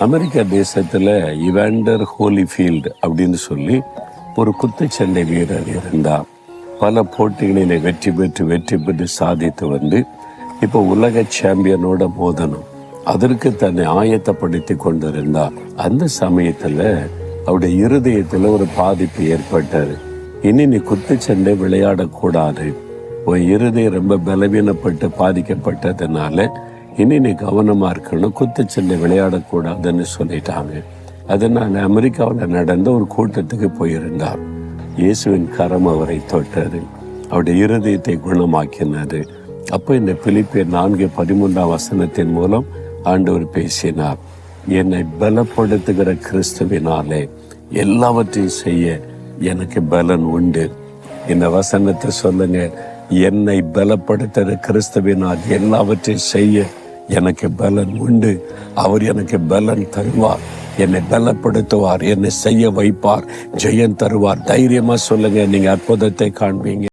America தேசத்துல இவாண்டர் ஹோலிஃபீல்டு அப்படின்னு சொல்லி ஒரு குத்துச்சண்டை வீரர் இருந்தார். பல போட்டிகளிலே வெற்றி பெற்று சாதித்து வந்து இப்போ உலக சாம்பியனோட மோதணும், அதற்கு தன்னை ஆயத்தப்படுத்தி கொண்டிருந்தார். அந்த சமயத்துல அவருடைய இருதயத்துல ஒரு பாதிப்பு ஏற்பட்டாரு. இனி நீ குத்துச்சண்டை விளையாடக்கூடாது, உன் இருதயம் ரொம்ப பலவீனப்பட்டு பாதிக்கப்பட்டதுனால இனி நீ கவனமா இருக்கணும், குத்துச்சண்டை விளையாடக்கூடாதுன்னு சொல்லிட்டாங்க. அதனால அமெரிக்காவில் நடந்த ஒரு கூட்டத்துக்கு போயிருந்தார். இயேசுவின் கரம் அவரை தொட்டது, அவருடைய இருதயத்தை குணமாக்கினது. அப்போ இந்த பிலிப்பியர் 4:13 மூலம் ஆண்டவர் பேசினார். என்னை பலப்படுத்துகிற கிறிஸ்துவினாலே எல்லாவற்றையும் செய்ய எனக்கு பலன் உண்டு. இந்த வசனத்தை சொல்லுங்க, என்னை பலப்படுத்துகிற கிறிஸ்துவினால் எல்லாவற்றையும் செய்ய எனக்கு பலன் உண்டு. அவர் எனக்கு பலன் தருவார், என்னை பலப்படுத்துவார், என்னை செய்ய வைப்பார், ஜெயம் தருவார். தைரியமா சொல்லுங்க, நீங்க அற்புதத்தை காண்பீங்க.